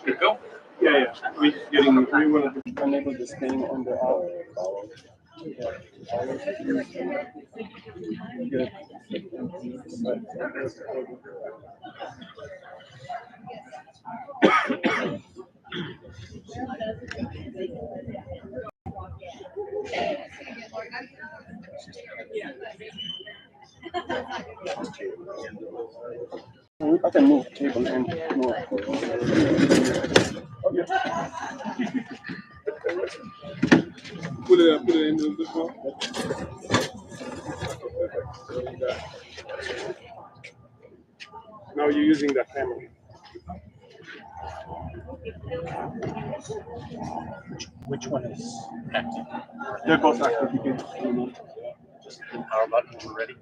Good go? Yeah. We want to enable this thing on the I can move the table and move. Okay. Put it in the phone. Now you're using that camera. Which one is active? They're both active. You can remove. Just the power button when we're ready.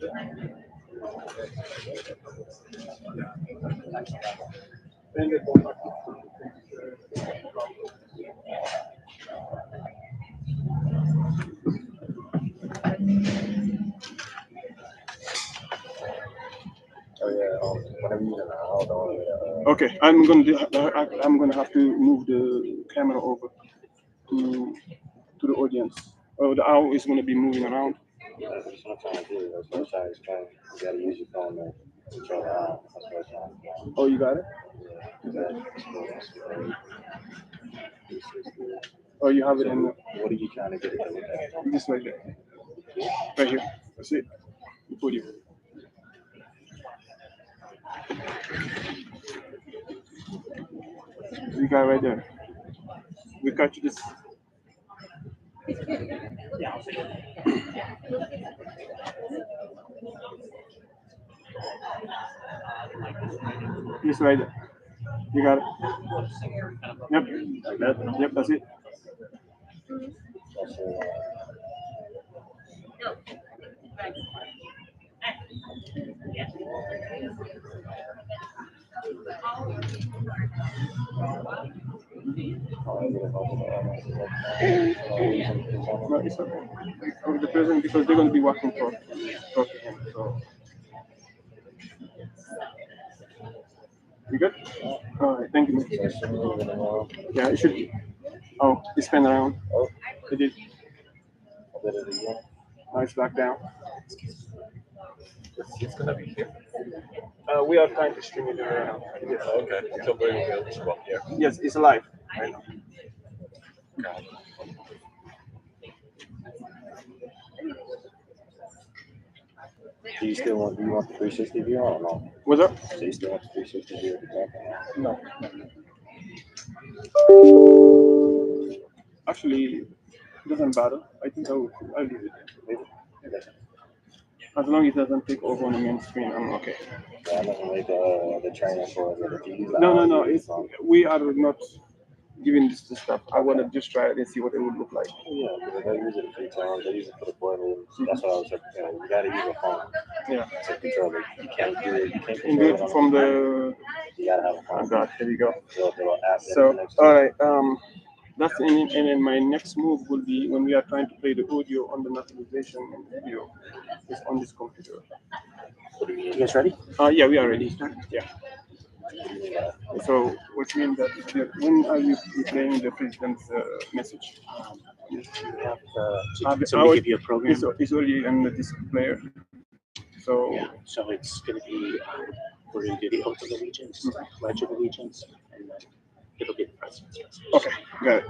And they're both active. Whenever you hold on. Okay, I'm gonna have to move the camera over to the audience. Oh, the owl is gonna be moving around. That's what I'm trying to do. That's what I'm trying to explain. You gotta use your phone to control the owl. That's what I'm trying to do. Oh, you got it? Oh, you have it in. What are you trying to get it to look at? Just right there. Right here. That's it. Before you. You got it right there. We got you this. Just right there. You got it. Yep. Like that. Yep, that's it. No, it's okay. With the president, because they're going to be walking talk to him. So, you good? All right, thank you. Yeah, it should be. Oh, it's spin around. Oh, It did. I did it again. Now it's back down. It's gonna be here. We are trying to stream it around. Yes. Okay. So we're gonna just go up here. Yes, it's live right now. Do you still want? Do you want the 360 view or no? What's up? Do you still want the 360 view at the back? No. Actually, it doesn't matter. I think I'll leave it. Leave it. As long as it doesn't take over on the main screen, I'm okay. Yeah, I'm not gonna make the training for it. No. We are not giving this to stuff. I want to just try it and see what it would look like. Yeah, because they use it a few times. They use it for the boiler. That's what I was saying. You gotta use a phone. Yeah. To control it. You can't do it. You can't And control do it from the. You gotta have a phone. Oh God, there you go. Little app So, all right. That's and then my next move will be when we are trying to play the audio on the naturalization and video is on this computer. You guys ready? Yeah, we are ready. Yeah. So, which means that when are you playing the president's message? We have so we give you a program. It's already on the disc player. So Yeah, so it's going to be, we're going to do the oath of allegiance, pledge of allegiance, and then it'll be the president's message. okay, got it.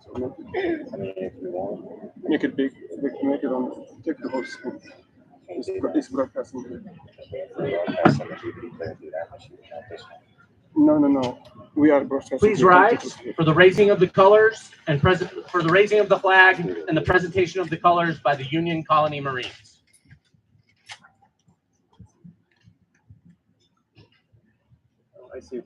So if you want. make it big, make it on, take the whole screen. It's broadcasting. No. We are broadcasting. Please rise for the raising of the colors and for the raising of the flag and the presentation of the colors by the Union Colony Marines. I see.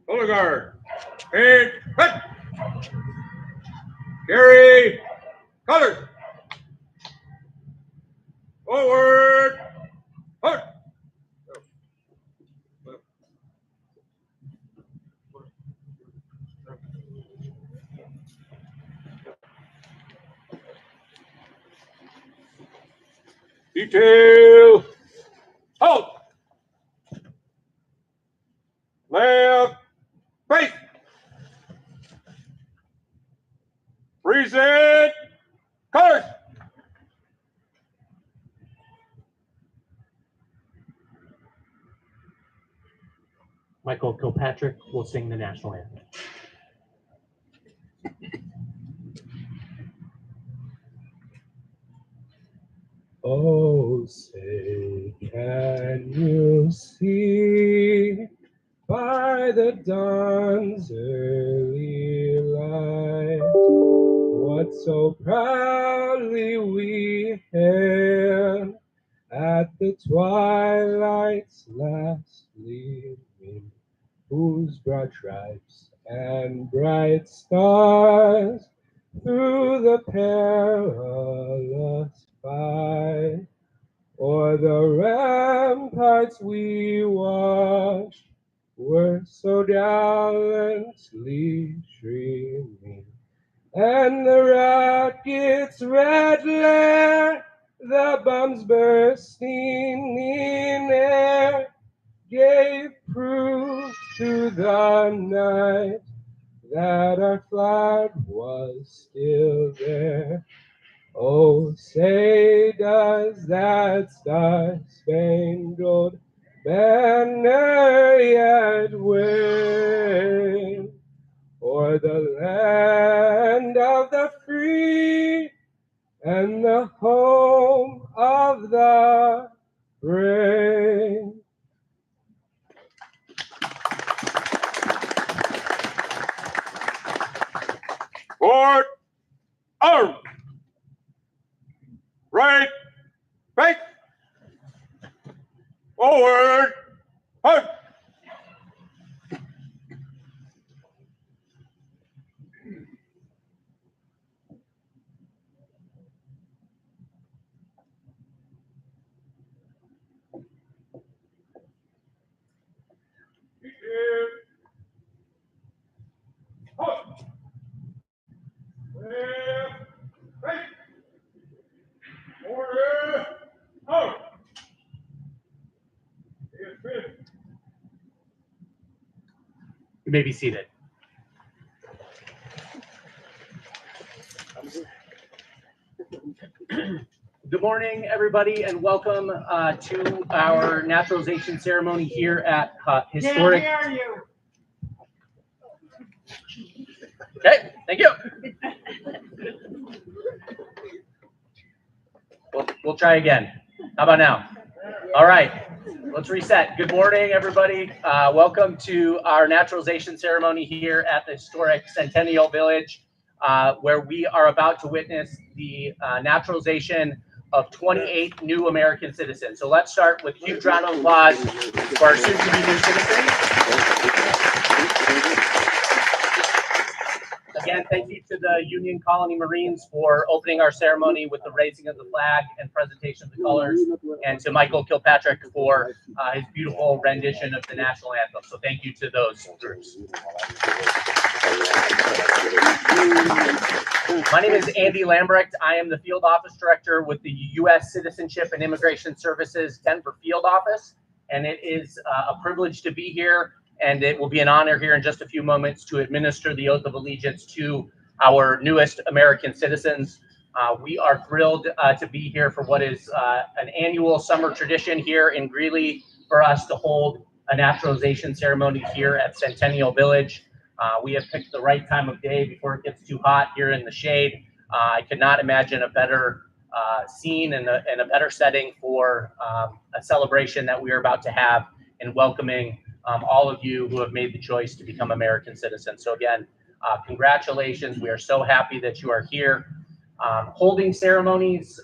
Color guard. Page. Cut. Carry. Colors. Forward. Hold. Detail. Hold. Left. Face. Reset. Colors. Michael Kilpatrick will sing the national anthem. Oh, say, can you see by the dawn's early light what so proudly we hailed at the twilight's last gleaming, whose broad stripes and bright stars through the perilous fight o'er the ramparts we watched were so gallantly streaming, and the rocket's red glare, the bombs bursting in air, gave proof to the night that our flag was still there. Oh, say does that star-spangled banner yet wave o'er the land of the free and the home of the brave? Forward. Arm. Right. Face. Forward. Hold. You may be seated. Good morning, everybody, and welcome to our naturalization ceremony here at historic. Okay, thank you. We'll try again. How about now? All right, let's reset. Good morning, everybody. Welcome to our naturalization ceremony here at the historic Centennial Village, where we are about to witness the naturalization of 28 new American citizens. So let's start with a huge round of applause for our soon-to-be new citizens. Again, thank you to the Union Colony Marines for opening our ceremony with the raising of the flag and presentation of the colors, and to Michael Kilpatrick for his beautiful rendition of the national anthem. So thank you to those groups. My name is Andy Lambrecht. I am the Field Office Director with the U.S. Citizenship and Immigration Services Denver Field Office, and it is a privilege to be here, and it will be an honor here in just a few moments to administer the oath of allegiance to our newest American citizens. We are thrilled to be here for what is an annual summer tradition here in Greeley for us to hold a naturalization ceremony here at Centennial Village. We have picked the right time of day before it gets too hot here in the shade. I could not imagine a better scene and a better setting for a celebration that we are about to have and welcoming all of you who have made the choice to become American citizens. So again, congratulations. We are so happy that you are here. Holding ceremonies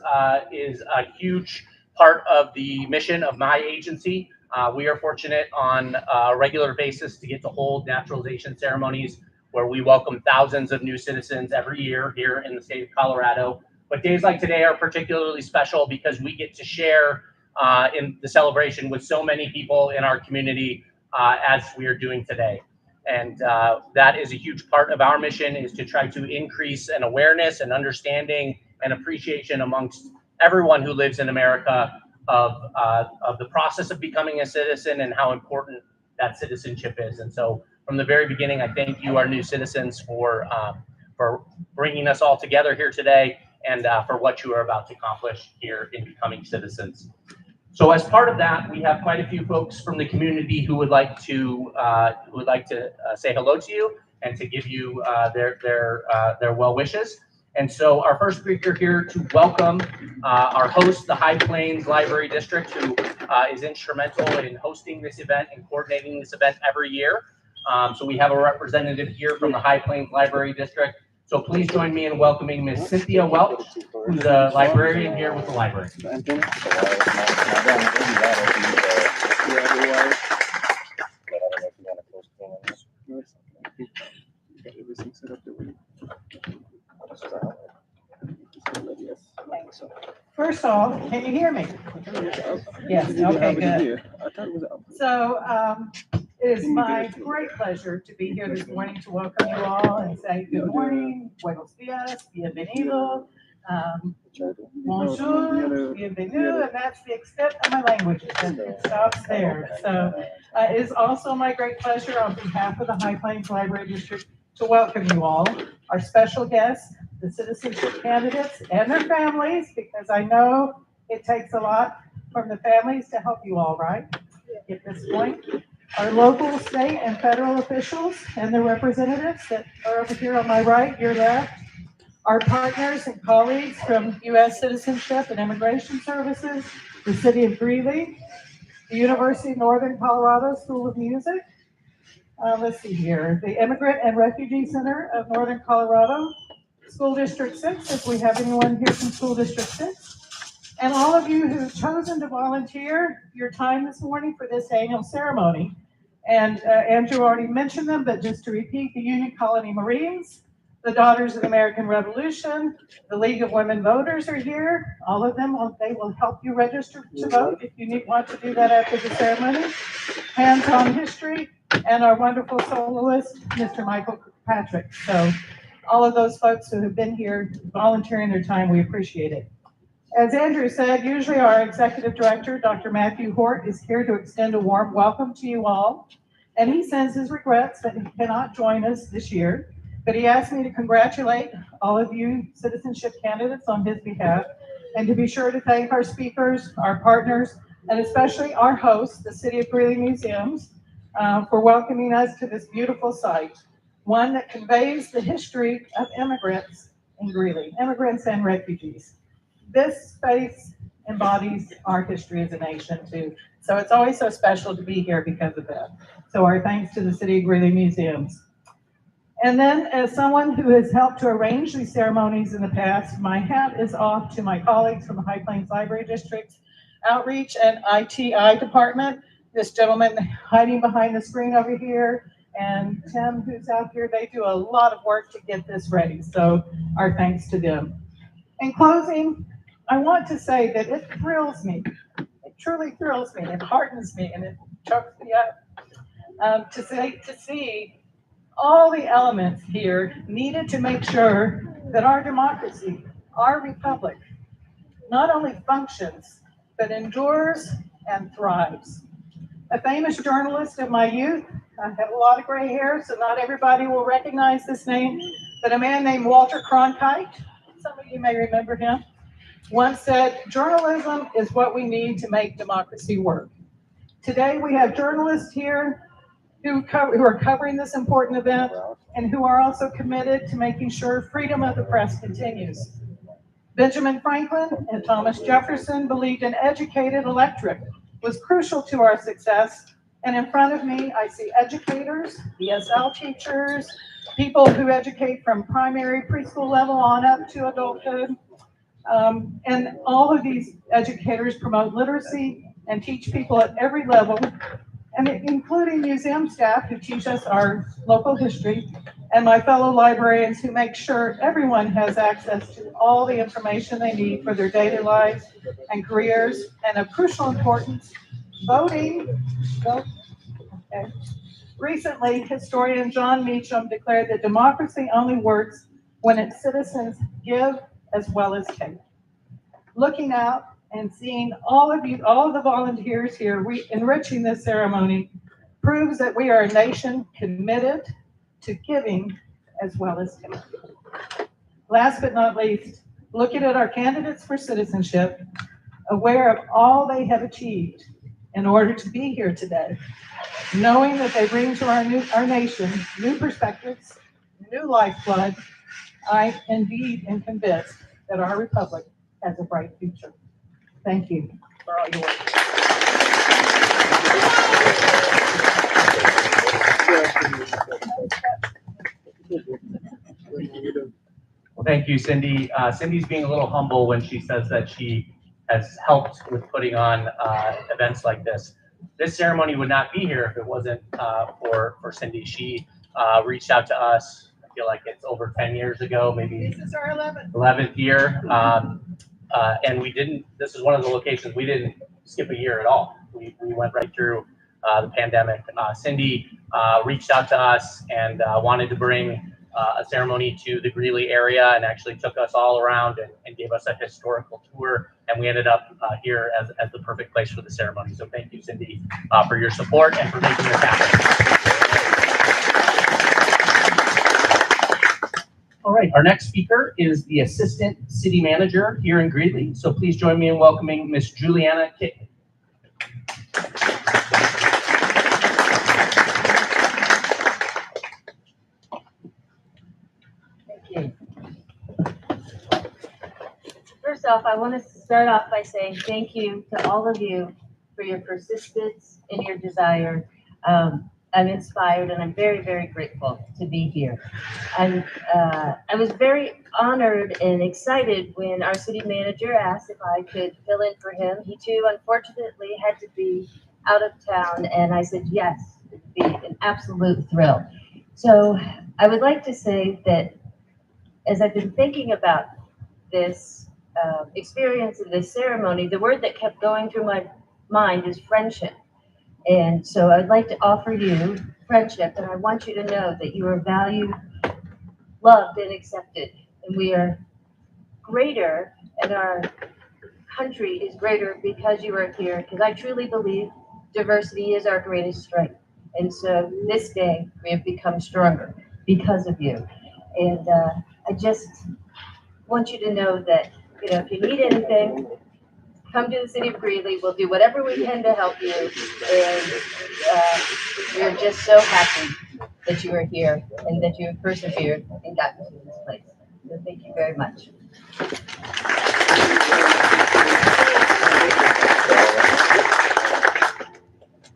is a huge part of the mission of my agency. We are fortunate on a regular basis to get to hold naturalization ceremonies where we welcome thousands of new citizens every year here in the state of Colorado. But days like today are particularly special because we get to share in the celebration with so many people in our community as we are doing today. And that is a huge part of our mission, is to try to increase an awareness and understanding and appreciation amongst everyone who lives in America of the process of becoming a citizen and how important that citizenship is. And so from the very beginning, I thank you, our new citizens, for bringing us all together here today and for what you are about to accomplish here in becoming citizens. So as part of that, we have quite a few folks from the community who would like to say hello to you and to give you their well wishes. And so our first speaker here to welcome our host, the High Plains Library District, who is instrumental in hosting this event and coordinating this event every year. So we have a representative here from the High Plains Library District. So please join me in welcoming Ms. Cynthia Welch, who's a librarian here with the library. First off, can you hear me? Yes, okay, good. So it is my great pleasure to be here this morning to welcome you all and say good morning, buenos dias, bienvenido, bonjour, bienvenue, and that's the extent of my languages, and it stops there. So it is also my great pleasure on behalf of the High Plains Library District to welcome you all, our special guests, the citizenship candidates and their families, because I know it takes a lot from the families to help you all, right? At this point, our local, state, and federal officials and their representatives that are over here on my right, your left, our partners and colleagues from U.S. Citizenship and Immigration Services, the City of Greeley, the University of Northern Colorado School of Music, let's see here, the Immigrant and Refugee Center of Northern Colorado, School District 6, if we have anyone here from School District 6, and all of you who've chosen to volunteer your time this morning for this annual ceremony. And Andrew already mentioned them, but just to repeat, the Union Colony Marines, the Daughters of the American Revolution, the League of Women Voters are here. All of them, they will help you register to vote if you want to do that after the ceremony. Hands on History, and our wonderful soloist, Mr. Michael Patrick. So all of those folks who have been here volunteering their time, we appreciate it. As Andrew said, usually our executive director, Dr. Matthew Hort, is here to extend a warm welcome to you all. And he sends his regrets that he cannot join us this year, but he asked me to congratulate all of you citizenship candidates on his behalf, and to be sure to thank our speakers, our partners, and especially our host, the City of Greeley Museums, for welcoming us to this beautiful site, one that conveys the history of immigrants in Greeley, immigrants and refugees. This space embodies our history as a nation too. So it's always so special to be here because of that. So our thanks to the City of Greeley Museums. And then as someone who has helped to arrange these ceremonies in the past, my hat is off to my colleagues from the High Plains Library District Outreach and ITI Department. This gentleman hiding behind the screen over here, and Tim, who's out here, they do a lot of work to get this ready. So our thanks to them. In closing, I want to say that it thrills me. It truly thrills me. It heartens me, and it chokes me up to see all the elements here needed to make sure that our democracy, our republic, not only functions, but endures and thrives. A famous journalist of my youth, I have a lot of gray hair, so not everybody will recognize this name, but a man named Walter Cronkite, some of you may remember him, once said, "Journalism is what we need to make democracy work." Today we have journalists here who are covering this important event and who are also committed to making sure freedom of the press continues. Benjamin Franklin and Thomas Jefferson believed an educated electorate was crucial to our success, And in front of me, I see educators, ESL teachers, people who educate from primary preschool level on up to adulthood. And all of these educators promote literacy and teach people at every level, and including museum staff who teach us our local history, and my fellow librarians who make sure everyone has access to all the information they need for their daily lives and careers, and of crucial importance, voting. Okay. Recently, historian John Meacham declared that democracy only works when its citizens give as well as take. Looking out and seeing all of you, all of the volunteers here, enriching this ceremony proves that we are a nation committed to giving as well as taking. Last but not least, looking at our candidates for citizenship, aware of all they have achieved in order to be here today, knowing that they bring to our nation new perspectives, new lifeblood, I indeed am convinced that our republic has a bright future. Thank you for all your work. Well, thank you, Cindy. Cindy's being a little humble when she says that she has helped with putting on events like this. This ceremony would not be here if it wasn't for Cindy. She reached out to us, I feel like it's over 10 years ago, maybe. This is our 11th year. And this is one of the locations we didn't skip a year at all. We went right through the pandemic. Cindy reached out to us and wanted to bring a ceremony to the Greeley area, and actually took us all around and gave us a historical tour. And we ended up here as the perfect place for the ceremony. So thank you, Cindy, for your support and for making this happen. All right, our next speaker is the Assistant City Manager here in Greeley. So please join me in welcoming Miss Juliana Kick. Thank you. First off, I want to start off by saying thank you to all of you for your persistence and your desire. I'm inspired and I'm very, very grateful to be here. I was very honored and excited when our city manager asked if I could fill in for him. He too, unfortunately, had to be out of town, and I said yes, it'd be an absolute thrill. So I would like to say that as I've been thinking about this experience and this ceremony, the word that kept going through my mind is friendship. And so I'd like to offer you friendship, and I want you to know that you are valued, loved, and accepted. And we are greater, and our country is greater because you are here, because I truly believe diversity is our greatest strength. And so this day we have become stronger because of you. And I just want you to know that, if you need anything, come to the city of Greeley. We'll do whatever we can to help you. And we're just so happy that you are here and that you have persevered and gotten to this place. So thank you very much.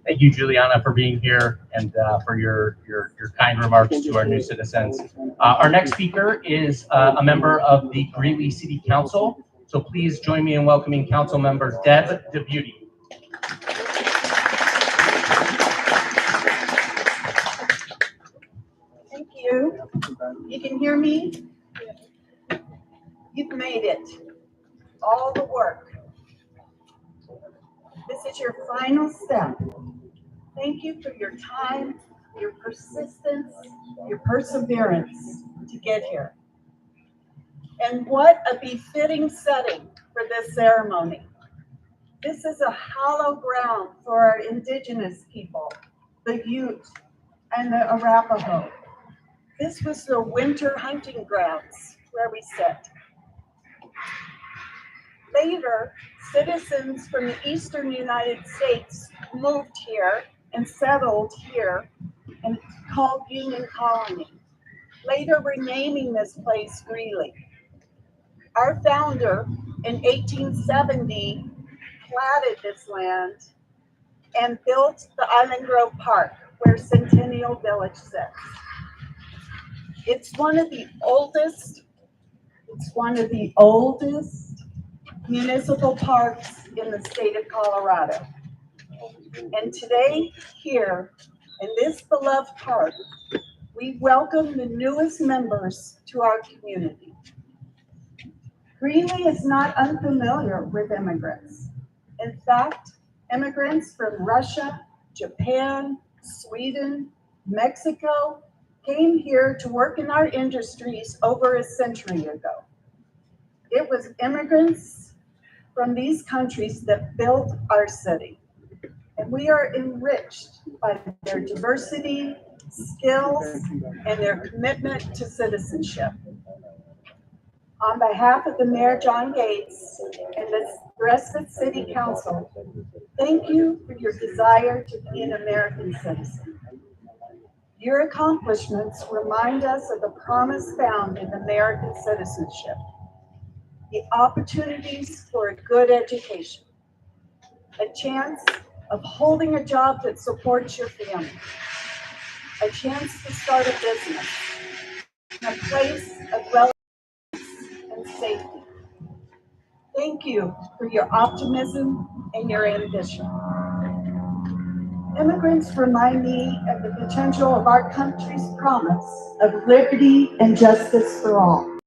Thank you, Juliana, for being here and for your kind remarks to our new citizens. Our next speaker is a member of the Greeley City Council. So please join me in welcoming Council Member Deb DeBeauty. Thank you. You can hear me? You've made it. All the work. This is your final step. Thank you for your time, your persistence, your perseverance to get here. And what a befitting setting for this ceremony. This is a hallowed ground for our indigenous people, the Ute and the Arapaho. This was the winter hunting grounds where we sit. Later, citizens from the eastern United States moved here and settled here, and it's called Union Colony, later renaming this place Greeley. Our founder in 1870 platted this land and built the Island Grove Park where Centennial Village sits. It's one of the oldest municipal parks in the state of Colorado. And today, here in this beloved park, we welcome the newest members to our community. Greeley is not unfamiliar with immigrants. In fact, immigrants from Russia, Japan, Sweden, Mexico came here to work in our industries over a century ago. It was immigrants from these countries that built our city. And we are enriched by their diversity, skills, and their commitment to citizenship. On behalf of the Mayor John Gates and the rest of City Council, thank you for your desire to be an American citizen. Your accomplishments remind us of the promise found in American citizenship, the opportunities for a good education, a chance of holding a job that supports your family, a chance to start a business, and a place of relevance and safety. Thank you for your optimism and your ambition. Immigrants remind me of the potential of our country's promise of liberty and justice for all.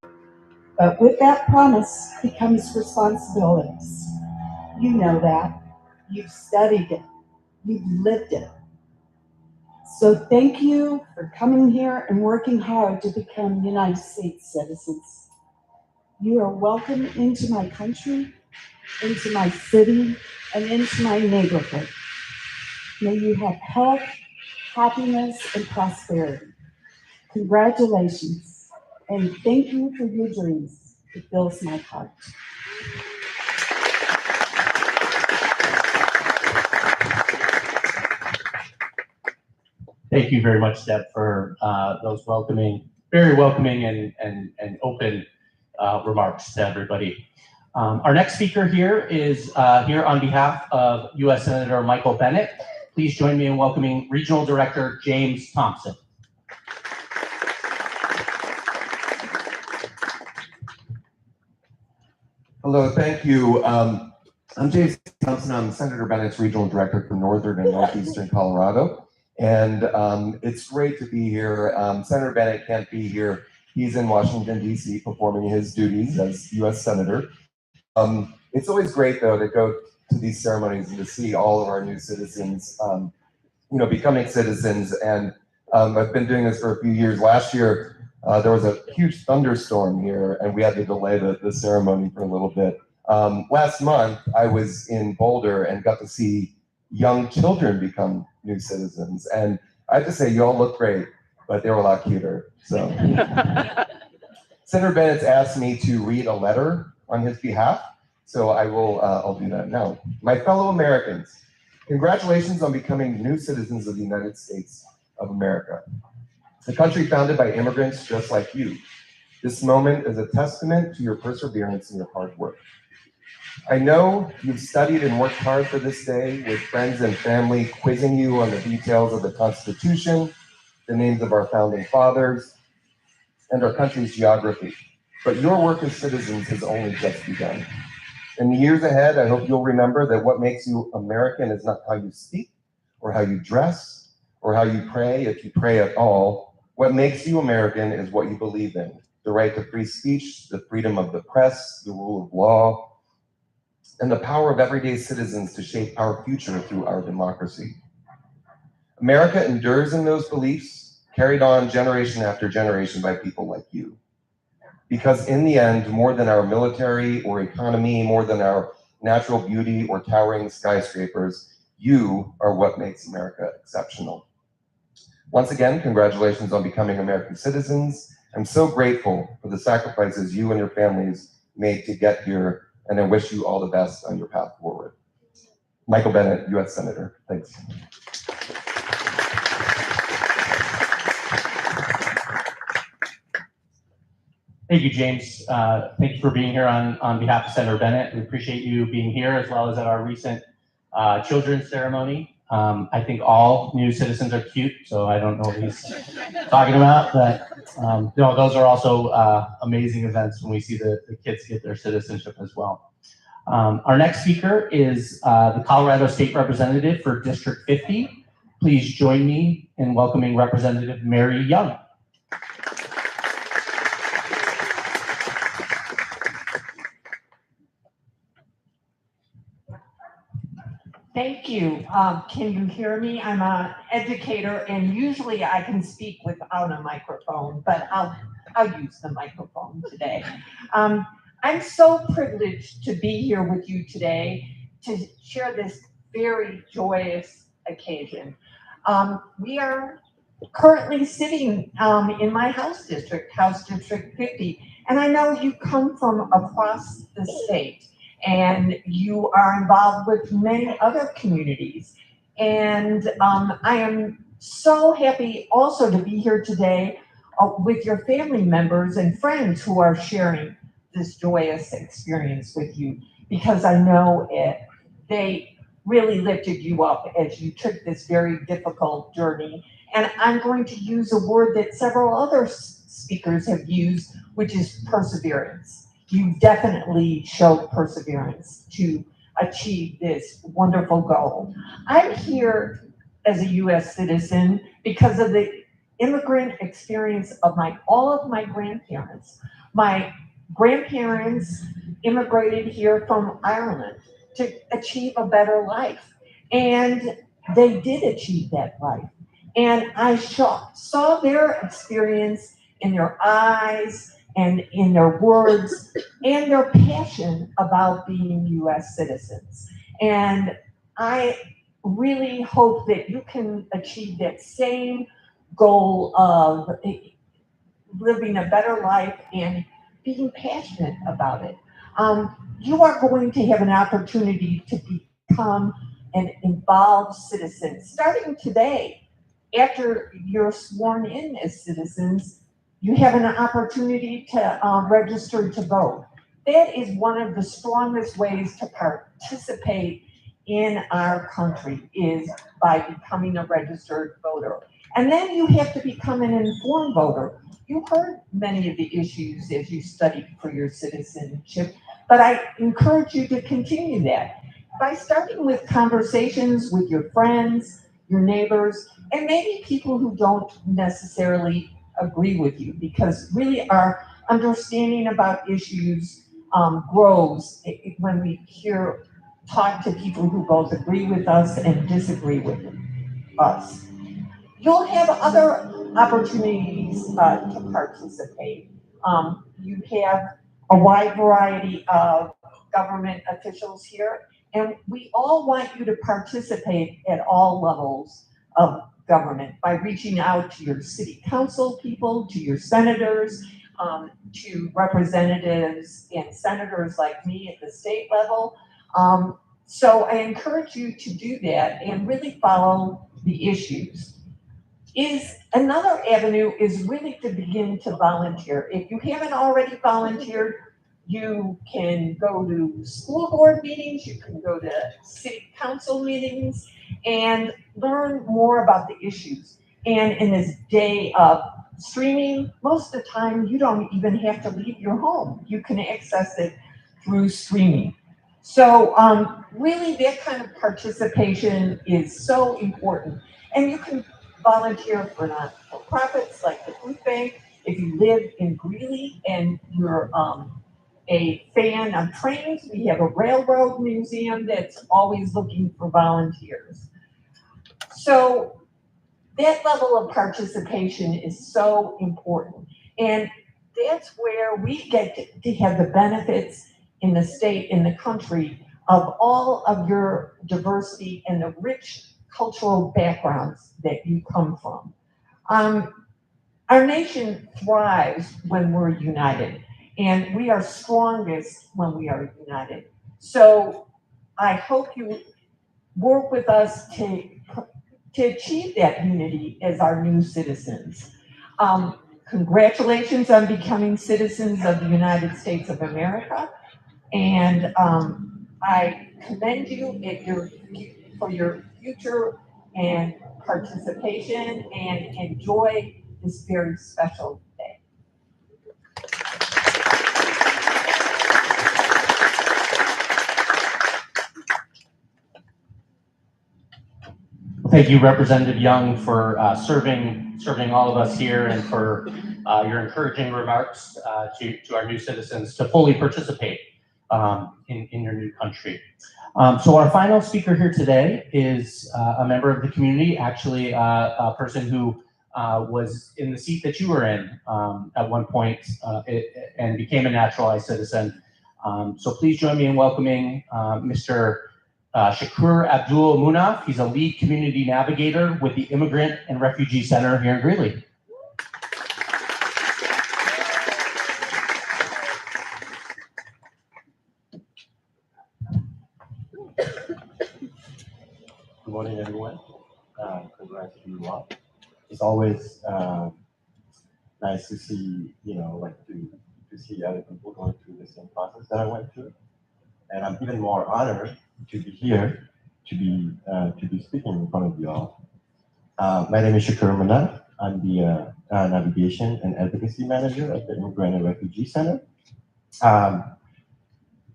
But with that promise comes responsibilities. You know that. You've studied it. You've lived it. So thank you for coming here and working hard to become United States citizens. You are welcome into my country, into my city, and into my neighborhood. May you have health, happiness, and prosperity. Congratulations, and thank you for your dreams. It fills my heart. Thank you very much, Deb, for those very welcoming and open remarks to everybody. Our next speaker here is here on behalf of U.S. Senator Michael Bennett. Please join me in welcoming Regional Director James Thompson. Hello, thank you. I'm James Thompson. I'm Senator Bennett's Regional Director for Northern and Northeastern Colorado. And it's great to be here. Senator Bennett can't be here. He's in Washington, D.C. performing his duties as U.S. Senator. It's always great, though, to go to these ceremonies and to see all of our new citizens, becoming citizens. And I've been doing this for a few years. Last year, there was a huge thunderstorm here, and we had to delay the ceremony for a little bit. Last month, I was in Boulder and got to see young children become new citizens. And I have to say, you all look great, but they were a lot cuter. So Senator Bennett's asked me to read a letter on his behalf. So I'll do that now. My fellow Americans, congratulations on becoming new citizens of the United States of America, a country founded by immigrants just like you. This moment is a testament to your perseverance and your hard work. I know you've studied and worked hard for this day with friends and family quizzing you on the details of the Constitution, the names of our founding fathers, and our country's geography. But your work as citizens has only just begun. In the years ahead, I hope you'll remember that what makes you American is not how you speak, or how you dress, or how you pray, if you pray at all. What makes you American is what you believe in: the right to free speech, the freedom of the press, the rule of law, and the power of everyday citizens to shape our future through our democracy. America endures in those beliefs, carried on generation after generation by people like you. Because in the end, more than our military or economy, more than our natural beauty or towering skyscrapers, you are what makes America exceptional. Once again, congratulations on becoming American citizens. I'm so grateful for the sacrifices you and your families made to get here, and I wish you all the best on your path forward. Michael Bennett, U.S. Senator. Thanks. Thank you, James. Thank you for being here on behalf of Senator Bennett. We appreciate you being here, as well as at our recent children's ceremony. I think all new citizens are cute, so I don't know what he's talking about, but no, those are also amazing events when we see the kids get their citizenship as well. Our next speaker is the Colorado State Representative for District 50. Please join me in welcoming Representative Mary Young. Thank you. Can you hear me? I'm an educator, and usually I can speak without a microphone, but I'll use the microphone today. I'm so privileged to be here with you today to share this very joyous occasion. We are currently sitting in my House District 50, and I know you come from across the state, and you are involved with many other communities. And I am so happy also to be here today with your family members and friends who are sharing this joyous experience with you, because I know they really lifted you up as you took this very difficult journey. And I'm going to use a word that several other speakers have used, which is perseverance. You definitely showed perseverance to achieve this wonderful goal. I'm here as a U.S. citizen because of the immigrant experience of all of my grandparents. My grandparents immigrated here from Ireland to achieve a better life, and they did achieve that life. And I saw their experience in their eyes and in their words and their passion about being U.S. citizens. And I really hope that you can achieve that same goal of living a better life and being passionate about it. You are going to have an opportunity to become an involved citizen starting today. After you're sworn in as citizens, you have an opportunity to register to vote. That is one of the strongest ways to participate in our country, is by becoming a registered voter. And then you have to become an informed voter. You heard many of the issues as you studied for your citizenship, but I encourage you to continue that by starting with conversations with your friends, your neighbors, and maybe people who don't necessarily agree with you, because really our understanding about issues grows when we talk to people who both agree with us and disagree with us. You'll have other opportunities to participate. You have a wide variety of government officials here, and we all want you to participate at all levels of government by reaching out to your city council people, to your senators, to representatives and senators like me at the state level. So I encourage you to do that and really follow the issues. Another avenue is really to begin to volunteer. If you haven't already volunteered, you can go to school board meetings, you can go to city council meetings, and learn more about the issues. And in this day of streaming, most of the time you don't even have to leave your home. You can access it through streaming. So really that kind of participation is so important. And you can volunteer for not-for-profits like the food bank. If you live in Greeley and you're a fan of trains, we have a railroad museum that's always looking for volunteers. So that level of participation is so important. And that's where we get to have the benefits in the state, in the country, of all of your diversity and the rich cultural backgrounds that you come from. Our nation thrives when we're united, and we are strongest when we are united. So I hope you work with us to achieve that unity as our new citizens. Congratulations on becoming citizens of the United States of America. And I commend you for your future and participation, and enjoy this very special day. Thank you, Representative Young, for serving all of us here, and for your encouraging remarks to our new citizens to fully participate in your new country. So our final speaker here today is a member of the community, actually a person who was in the seat that you were in at one point and became a naturalized citizen. So please join me in welcoming Mr. Shakur Abdul Munaf. He's a lead community navigator with the Immigrant and Refugee Center here in Greeley. Good morning, everyone. Congrats to you all. It's always nice to see, to see other people going through the same process that I went through. And I'm even more honored to be here, to be speaking in front of you all. My name is Shakur Munaf. I'm the Navigation and Advocacy Manager at the Immigrant and Refugee Center.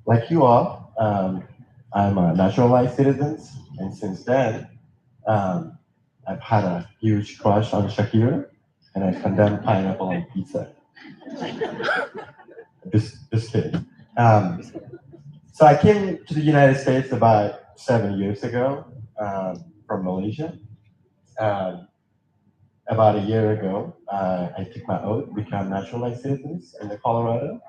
Like you all, I'm a naturalized citizen, and since then, I've had a huge crush on Shakira, and I condemn pineapple on pizza. Just kidding. So I came to the United States about 7 years ago from Malaysia. About a year ago, I took my oath to become naturalized citizens in Colorado.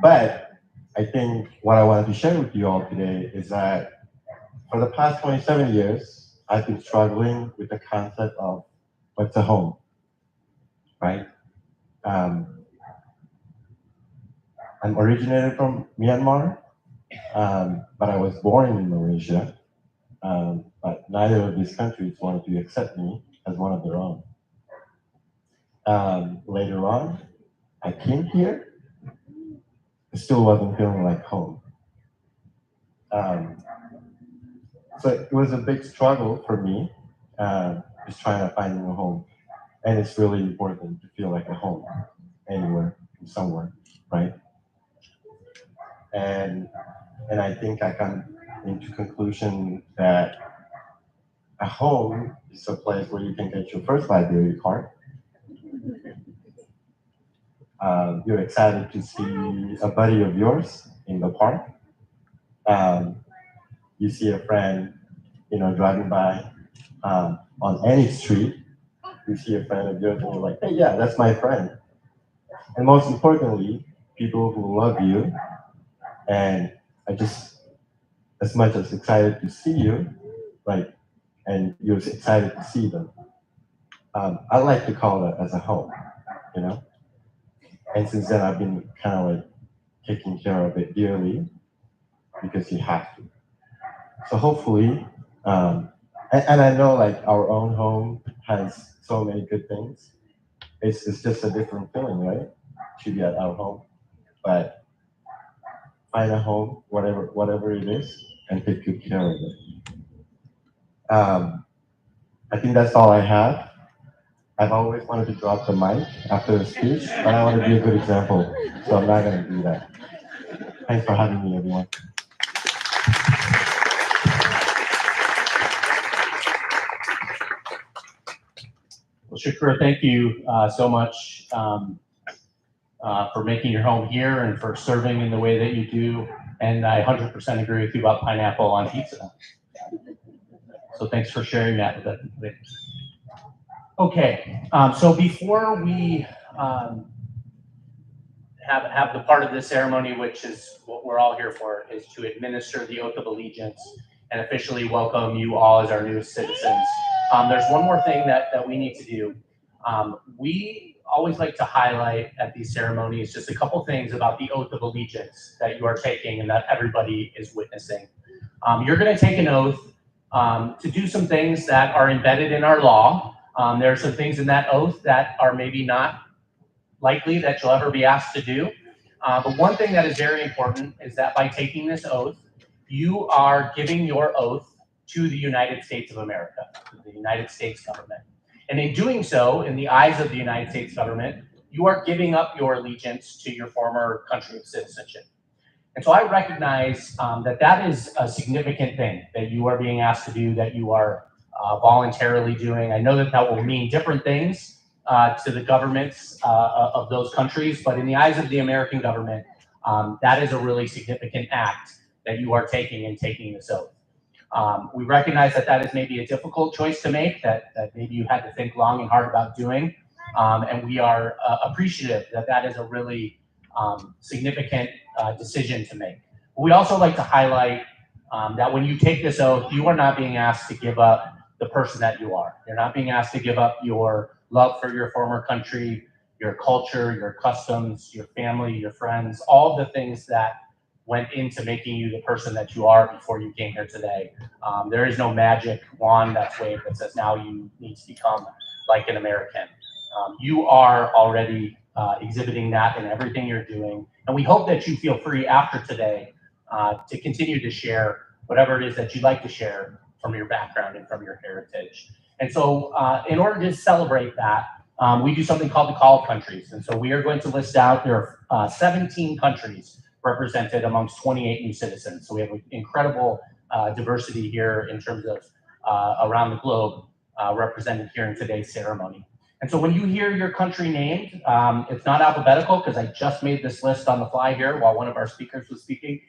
But I think what I wanted to share with you all today is that for the past 27 years, I've been struggling with the concept of what's a home, right? I'm originated from Myanmar, but I was born in Malaysia. But neither of these countries wanted to accept me as one of their own. Later on, I came here. It still wasn't feeling like home. So it was a big struggle for me, just trying to find a home. And it's really important to feel like a home anywhere, somewhere, right? And I think I come into conclusion that a home is a place where you can get your first library card. You're excited to see a buddy of yours in the park. You see a friend, driving by on any street. You see a friend of yours and you're like, hey, yeah, that's my friend. And most importantly, people who love you and are just as much as excited to see you, and you're excited to see them. I like to call that as a home, And since then, I've been kind of taking care of it dearly because you have to. So hopefully, and I know our own home has so many good things. It's just a different feeling, right? To be at our home, but find a home, whatever it is, and take good care of it. I think that's all I have. I've always wanted to drop the mic after a speech, but I want to be a good example, so I'm not going to do that. Thanks for having me, everyone. Well, Shakur, thank you so much for making your home here and for serving in the way that you do. And I 100% agree with you about pineapple on pizza. So thanks for sharing that with us. Okay, so before we have the part of this ceremony, which is what we're all here for, is to administer the oath of allegiance and officially welcome you all as our newest citizens. There's one more thing that we need to do. We always like to highlight at these ceremonies just a couple things about the oath of allegiance that you are taking and that everybody is witnessing. You're going to take an oath to do some things that are embedded in our law. There are some things in that oath that are maybe not likely that you'll ever be asked to do. But one thing that is very important is that by taking this oath, you are giving your oath to the United States of America, to the United States government. And in doing so, in the eyes of the United States government, you are giving up your allegiance to your former country of citizenship. And so I recognize that that is a significant thing that you are being asked to do, that you are voluntarily doing. I know that that will mean different things to the governments of those countries, but in the eyes of the American government, that is a really significant act that you are taking in taking this oath. We recognize that that is maybe a difficult choice to make, that maybe you had to think long and hard about doing, and we are appreciative that that is a really significant decision to make. We also like to highlight that when you take this oath, you are not being asked to give up the person that you are. You're not being asked to give up your love for your former country, your culture, your customs, your family, your friends, all the things that went into making you the person that you are before you came here today. There is no magic wand that's waved that says now you need to become like an American. You are already exhibiting that in everything you're doing. And we hope that you feel free after today to continue to share whatever it is that you'd like to share from your background and from your heritage. And so in order to celebrate that, we do something called the Call of Countries. And so we are going to list out, there are 17 countries represented amongst 28 new citizens. So we have an incredible diversity here in terms of around the globe represented here in today's ceremony. And so when you hear your country named, it's not alphabetical because I just made this list on the fly here while one of our speakers was speaking.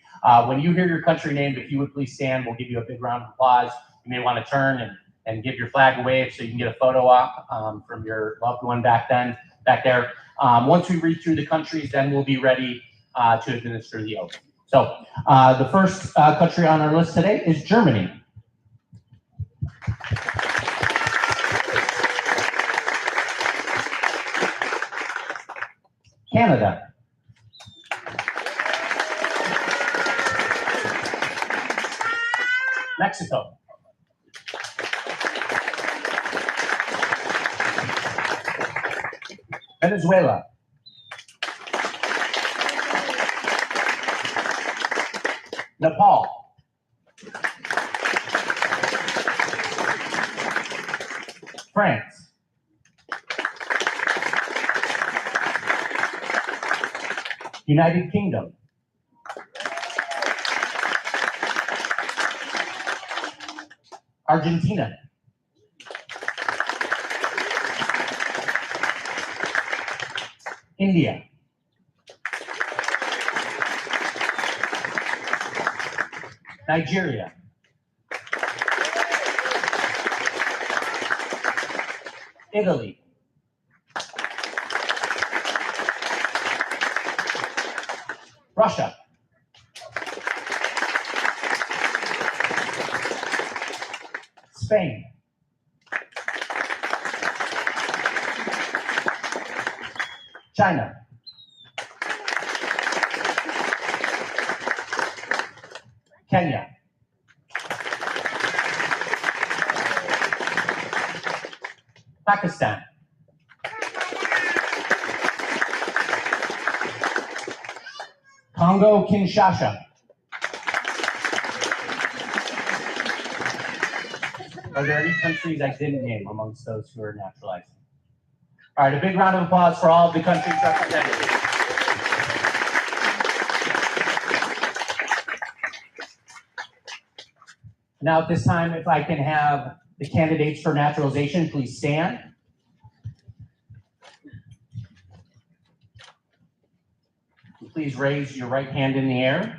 When you hear your country named, if you would please stand, we'll give you a big round of applause. You may want to turn and give your flag a wave so you can get a photo op from your loved one back there. Once we read through the countries, then we'll be ready to administer the oath. So the first country on our list today is Germany. Canada. Mexico. Venezuela. Nepal. France. United Kingdom. Argentina. India. Nigeria. Italy. Russia. Spain. China. Kenya. Pakistan. Congo Kinshasa. Are there any countries I didn't name amongst those who are naturalized? All right, a big round of applause for all of the countries represented. Now at this time, if I can have the candidates for naturalization, please stand. Please raise your right hand in the air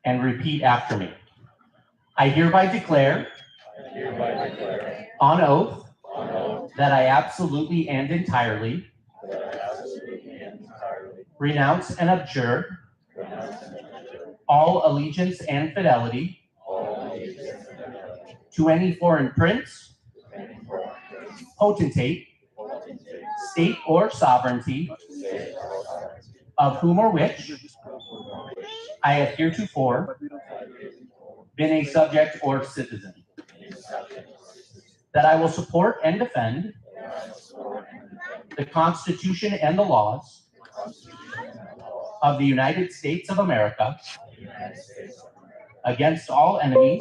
and repeat after me. I hereby declare on oath that I absolutely and entirely renounce and abjure all allegiance and fidelity to any foreign prince, potentate, state or sovereignty, of whom or which I have heretofore been a subject or citizen, that I will support and defend the Constitution and the laws of the United States of America against all enemies,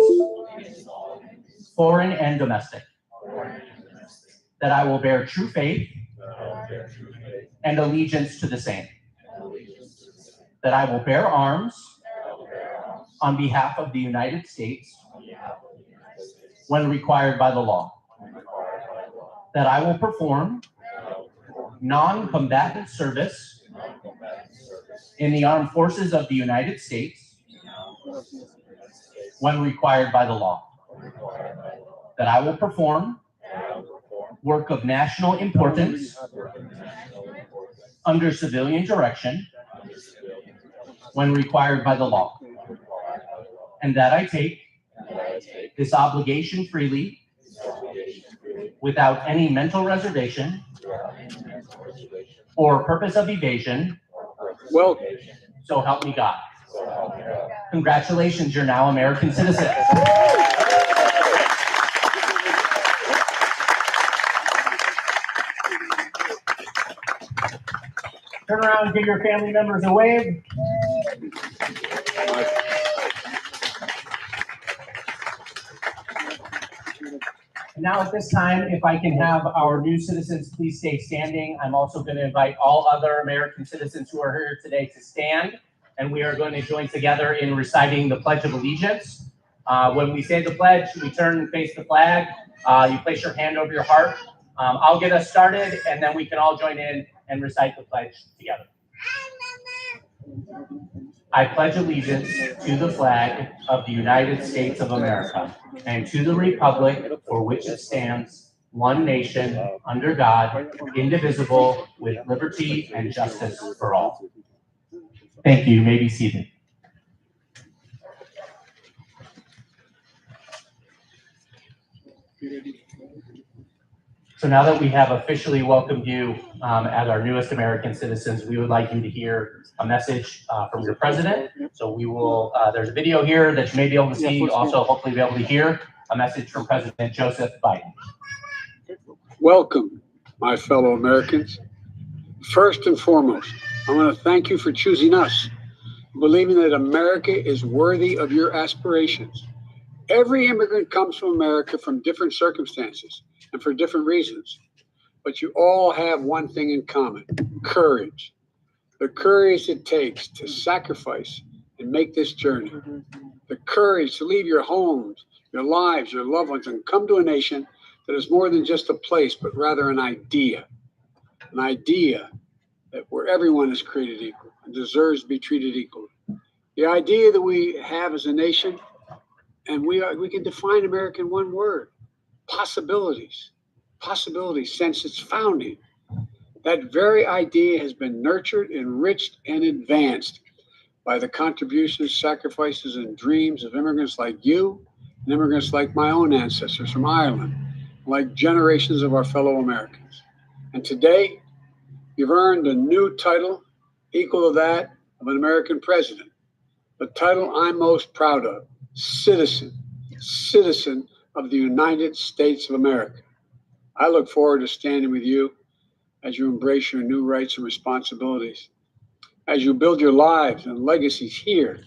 foreign and domestic, that I will bear true faith and allegiance to the same, that I will bear arms on behalf of the United States when required by the law, that I will perform non-combatant service in the armed forces of the United States when required by the law, that I will perform work of national importance under civilian direction when required by the law, and that I take this obligation freely without any mental reservation or purpose of evasion. Well, so help me God. Congratulations, you're now American citizens. Turn around and give your family members a wave. And now at this time, if I can have our new citizens please stay standing. I'm also going to invite all other American citizens who are here today to stand, and we are going to join together in reciting the Pledge of Allegiance. When we say the pledge, we turn and face the flag. You place your hand over your heart. I'll get us started, and then we can all join in and recite the pledge together. I pledge allegiance to the flag of the United States of America and to the republic for which it stands, one nation, under God, indivisible, with liberty and justice for all. Thank you. You may be seated. So now that we have officially welcomed you as our newest American citizens, we would like you to hear a message from your president. So we will, there's a video here that you may be able to see, also hopefully be able to hear a message from President Joseph Biden. welcome, my fellow Americans. First and foremost, I want to thank you for choosing us, believing that America is worthy of your aspirations. Every immigrant comes from America from different circumstances and for different reasons, but you all have one thing in common: courage. The courage it takes to sacrifice and make this journey. The courage to leave your homes, your lives, your loved ones, and come to a nation that is more than just a place, but rather an idea. An idea that where everyone is created equal and deserves to be treated equally. The idea that we have as a nation, and we can define America in one word: possibilities. Possibilities since its founding. That very idea has been nurtured, enriched, and advanced by the contributions, sacrifices, and dreams of immigrants like you, and immigrants like my own ancestors from Ireland, like generations of our fellow Americans. And today, you've earned a new title equal to that of an American president, the title I'm most proud of: citizen of the United States of America. I look forward to standing with you as you embrace your new rights and responsibilities, as you build your lives and legacies here,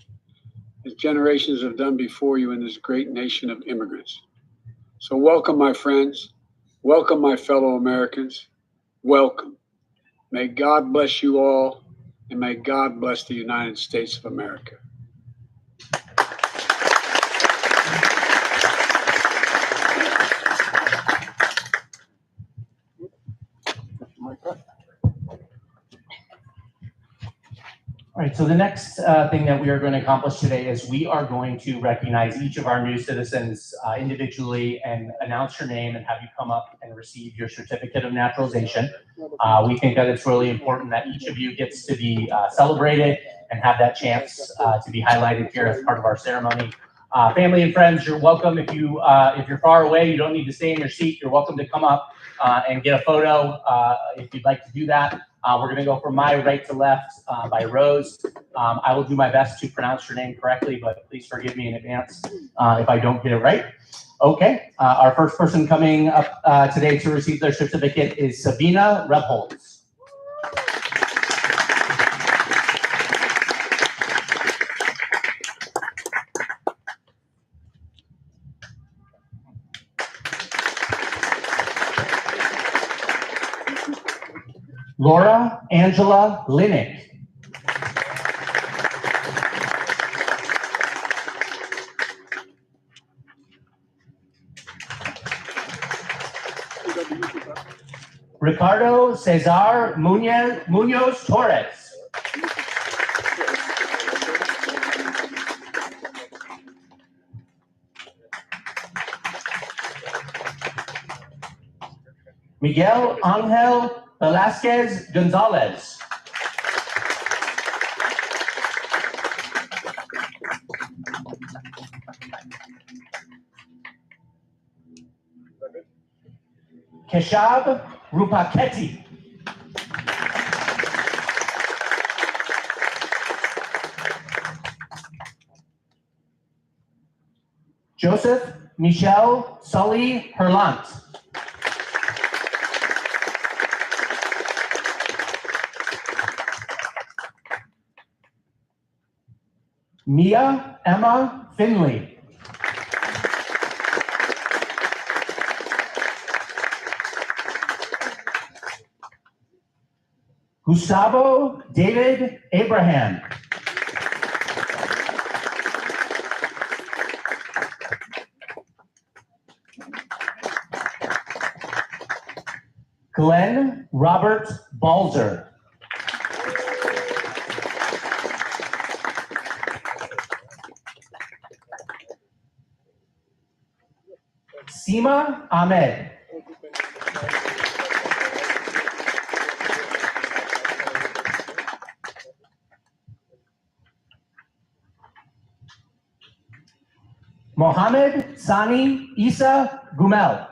as generations have done before you in this great nation of immigrants. So welcome, my friends. Welcome, my fellow Americans. Welcome. May God bless you all, and may God bless the United States of America. All right, so the next thing that we are going to accomplish today is we are going to recognize each of our new citizens individually and announce your name and have you come up and receive your certificate of naturalization. We think that it's really important that each of you gets to be celebrated and have that chance to be highlighted here as part of our ceremony. Family and friends, you're welcome. If you're far away, you don't need to stay in your seat. You're welcome to come up and get a photo if you'd like to do that. We're going to go from my right to left by rows. I will do my best to pronounce your name correctly, but please forgive me in advance if I don't get it right. Okay, our first person coming up today to receive their certificate is Sabina Rebholz. Laura Angela Linick. Ricardo Cesar Munoz Torres. Miguel Angel Velasquez Gonzalez. Keshab Rupaketi. Joseph Michel Sully Herlant. Mia Emma Finley. Gustavo David Abraham. Glenn Robert Balzer. Seema Ahmed. Mohammed Sani Isa Gumel.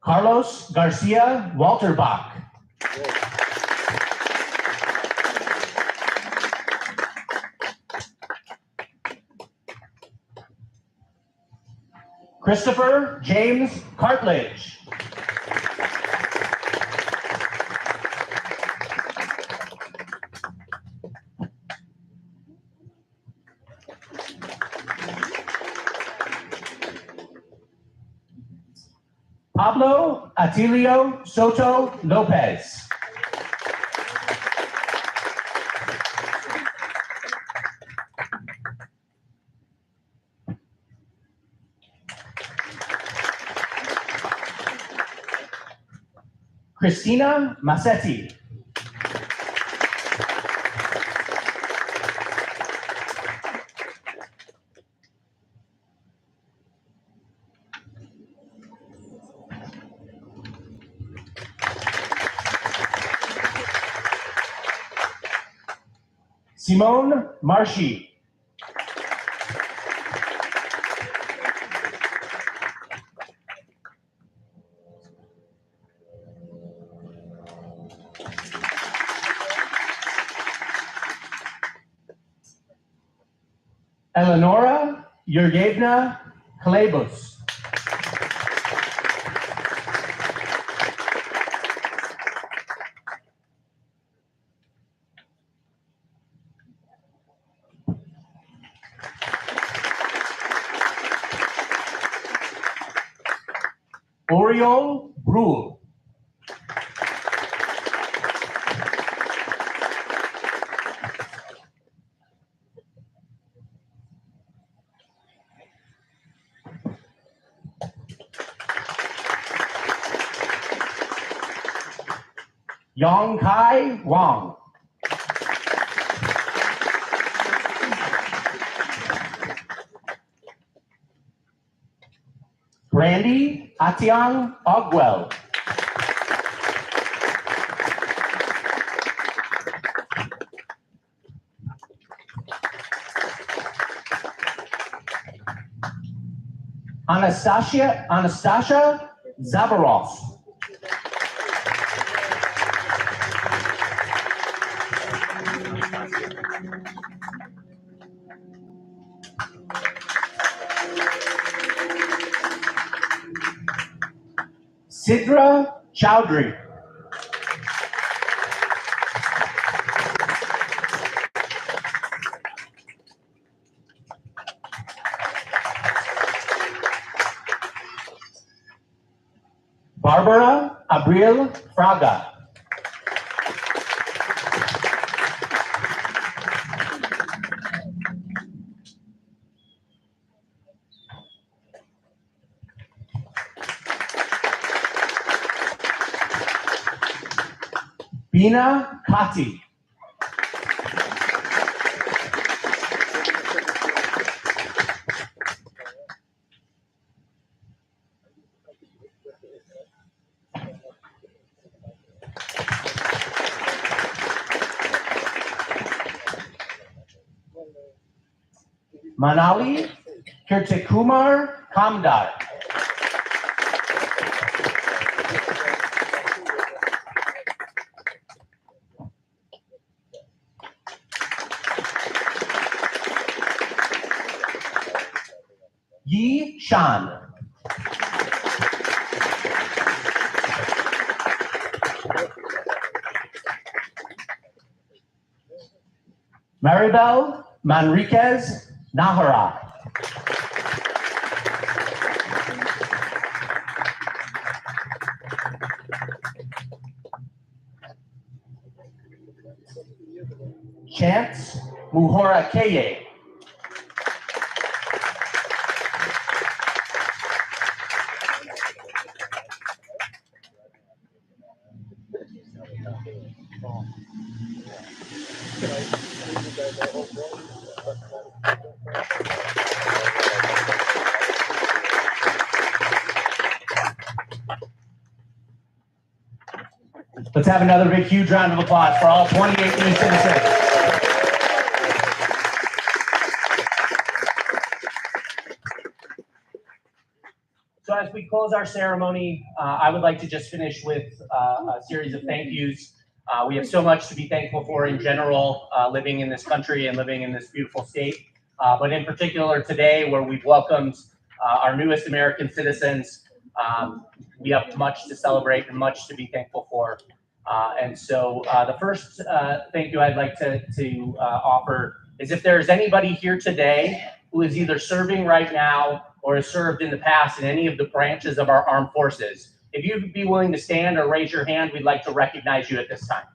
Carlos Garcia Walterbach. Christopher James Cartledge. Pablo Atilio Soto Lopez. Christina Massetti. Simone Marshy. Eleonora Yurgevna Kalebus. Oriol Brule. Yong Kai Wang. Brandy Atiang Ogwell. Anastasia Zabarov. Sidra Chowdhury. Barbara Abril Fraga. Bina Kati. Manali Kirtikumar Kamdar. Yi Shan. Maribel Manriquez Nahara. Chance Muhora Keye. Let's have another big, huge round of applause for all 28 new citizens. So as we close our ceremony, I would like to just finish with a series of thank yous. We have so much to be thankful for in general, living in this country and living in this beautiful state. But in particular today, where we've welcomed our newest American citizens, we have much to celebrate and much to be thankful for. And so the first thank you I'd like to offer is if there's anybody here today who is either serving right now or has served in the past in any of the branches of our armed forces. If you'd be willing to stand or raise your hand, we'd like to recognize you at this time.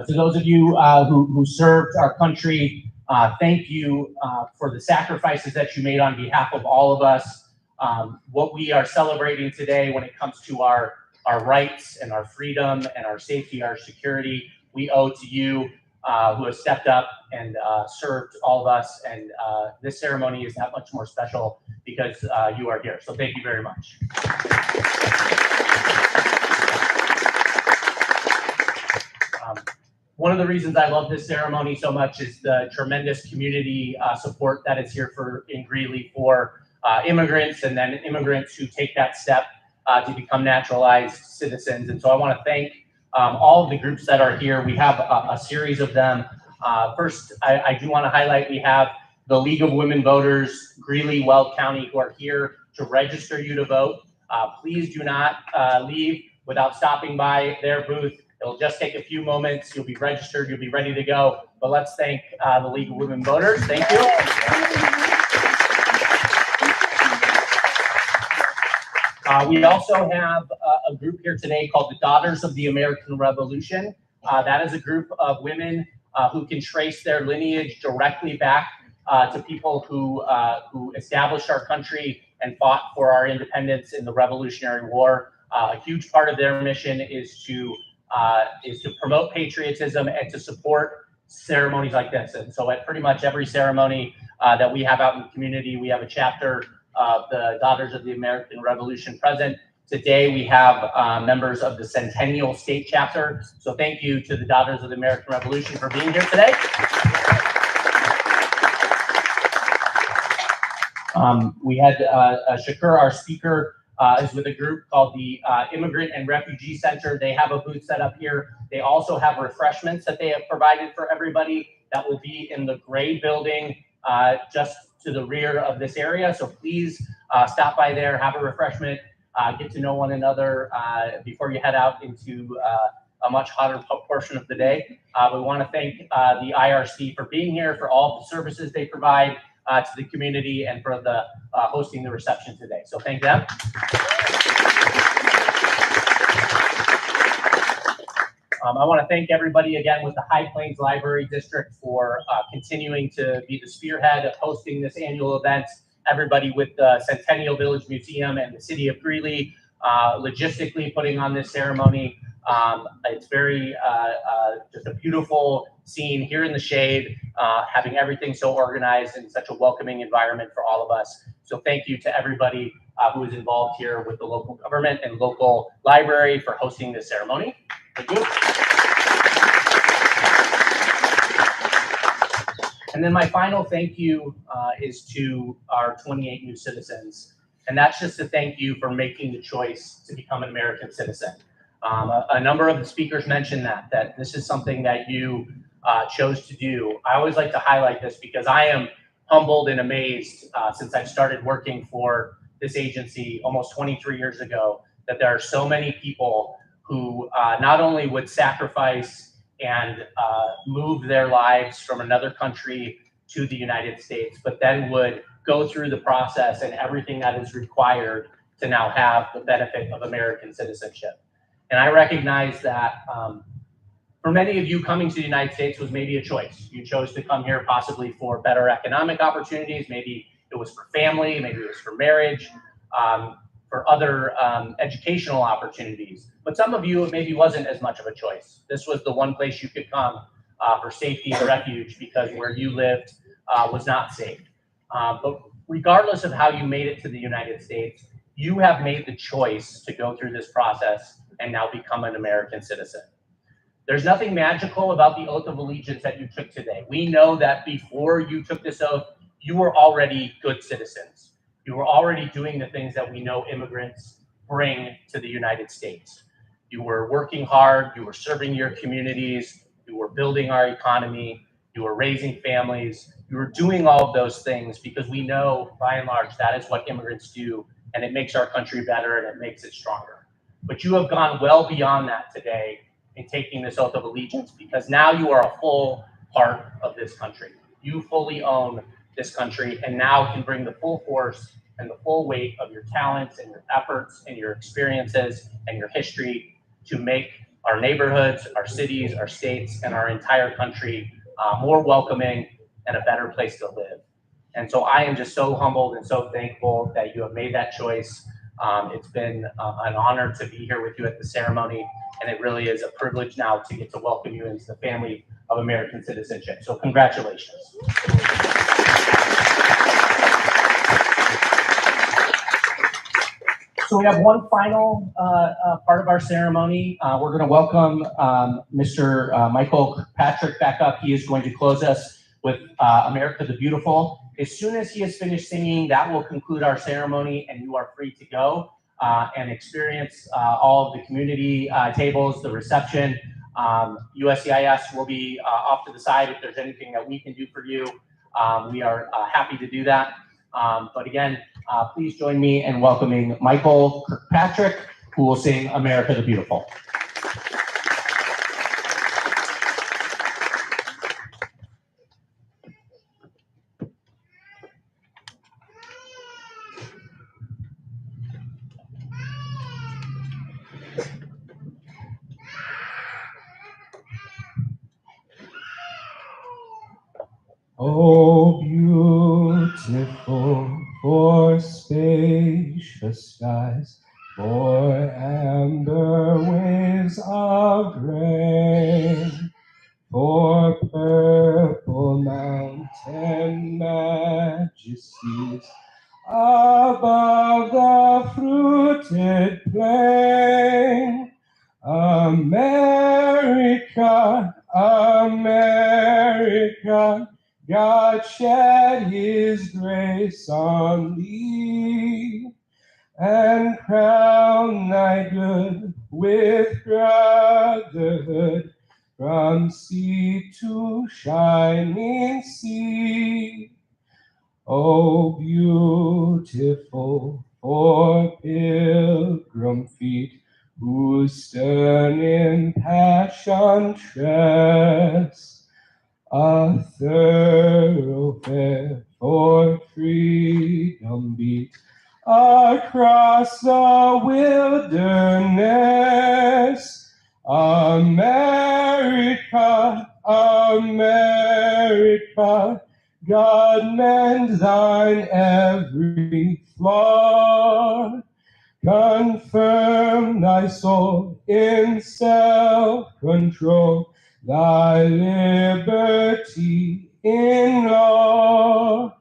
To those of you who served our country, thank you for the sacrifices that you made on behalf of all of us. What we are celebrating today when it comes to our rights and our freedom and our safety, our security, we owe to you who have stepped up and served all of us. And this ceremony is that much more special because you are here. So thank you very much. One of the reasons I love this ceremony so much is the tremendous community support that is here in Greeley for immigrants and then immigrants who take that step to become naturalized citizens. And so I want to thank all of the groups that are here. We have a series of them. First, I do want to highlight we have the League of Women Voters, Greeley, Weld County, who are here to register you to vote. Please do not leave without stopping by their booth. It'll just take a few moments. You'll be registered. You'll be ready to go. But let's thank the League of Women Voters. Thank you. We also have a group here today called the Daughters of the American Revolution. That is a group of women who can trace their lineage directly back to people who established our country and fought for our independence in the Revolutionary War. A huge part of their mission is to promote patriotism and to support ceremonies like this. And so at pretty much every ceremony that we have out in the community, we have a chapter of the Daughters of the American Revolution present. Today we have members of the Centennial State Chapter. So thank you to the Daughters of the American Revolution for being here today. We had Shakur, our speaker, is with a group called the Immigrant and Refugee Center. They have a booth set up here. They also have refreshments that they have provided for everybody that will be in the gray building just to the rear of this area. So please stop by there, have a refreshment, get to know one another before you head out into a much hotter portion of the day. We want to thank the IRC for being here, for all the services they provide to the community, and for the hosting the reception today. So thank them. I want to thank everybody again with the High Plains Library District for continuing to be the spearhead of hosting this annual event. Everybody with the Centennial Village Museum and the City of Greeley logistically putting on this ceremony. It's very just a beautiful scene here in the shade, having everything so organized and such a welcoming environment for all of us. So thank you to everybody who is involved here with the local government and local library for hosting this ceremony. Thank you. And then my final thank you is to our 28 new citizens. And that's just to thank you for making the choice to become an American citizen. A number of the speakers mentioned that this is something that you chose to do. I always like to highlight this because I am humbled and amazed since I've started working for this agency almost 23 years ago, that there are so many people who not only would sacrifice and move their lives from another country to the United States, but then would go through the process and everything that is required to now have the benefit of American citizenship. And I recognize that for many of you, coming to the United States was maybe a choice. You chose to come here possibly for better economic opportunities. Maybe it was for family, maybe it was for marriage, for other educational opportunities. But some of you, it maybe wasn't as much of a choice. This was the one place you could come for safety and refuge because where you lived was not safe. But regardless of how you made it to the United States, you have made the choice to go through this process and now become an American citizen. There's nothing magical about the oath of allegiance that you took today. We know that before you took this oath, you were already good citizens. You were already doing the things that we know immigrants bring to the United States. You were working hard, you were serving your communities, you were building our economy, you were raising families, you were doing all of those things because we know, by and large, that is what immigrants do, and it makes our country better and it makes it stronger. But you have gone well beyond that today in taking this oath of allegiance, because now you are a full part of this country. You fully own this country and now can bring the full force and the full weight of your talents and your efforts and your experiences and your history to make our neighborhoods, our cities, our states, and our entire country more welcoming and a better place to live. And so I am just so humbled and so thankful that you have made that choice. It's been an honor to be here with you at the ceremony, and it really is a privilege now to get to welcome you into the family of American citizenship. So congratulations. So we have one final part of our ceremony. We're going to welcome Mr. Michael Patrick back up. He is going to close us with America the Beautiful. As soon as he has finished singing, that will conclude our ceremony, and you are free to go and experience all of the community tables, the reception. USCIS will be off to the side if there's anything that we can do for you. We are happy to do that. But again, please join me in welcoming Michael Kirkpatrick, who will sing America the Beautiful. Oh, beautiful for spacious skies, for amber waves of grain, for purple mountain majesties above the fruited plain. America, America, God shed his grace on thee, and crown thy good with brotherhood, from sea to shining sea. Oh, beautiful for pilgrim feet whose stern impassioned tress a thoroughfare for freedom beat across the wilderness. America, America, God mend thine every flaw. Confirm thy soul in self-control, thy liberty in law.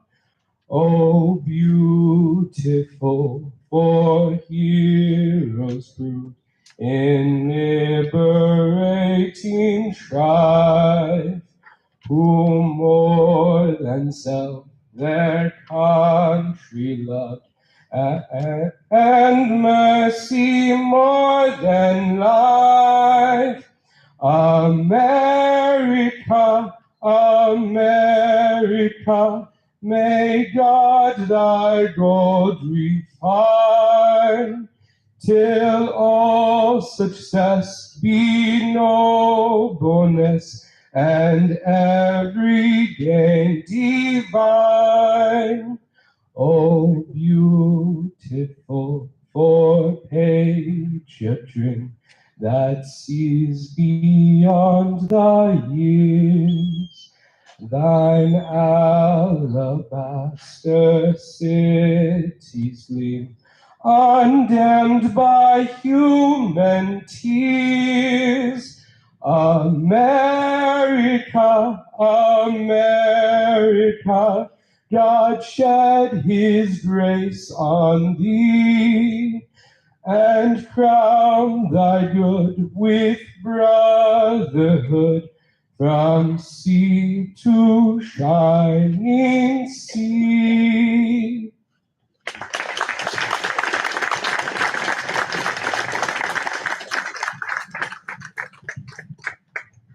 Oh, beautiful for heroes proved in liberating strife, who more than self their country loved, and mercy more than life. America, America, may God thy gold refine, till all success be nobleness, and every gain divine. Oh, beautiful for patriot dream that sees beyond the years, thine alabaster cities gleam, undimmed by human tears. America, America, God shed his grace on thee, and crown thy good with brotherhood from sea to shining sea.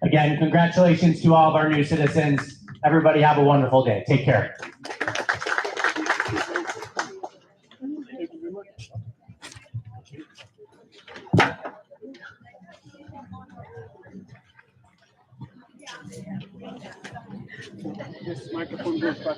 Again, congratulations to all of our new citizens. Everybody have a wonderful day. Take care. Thank you very much. This microphone goes back.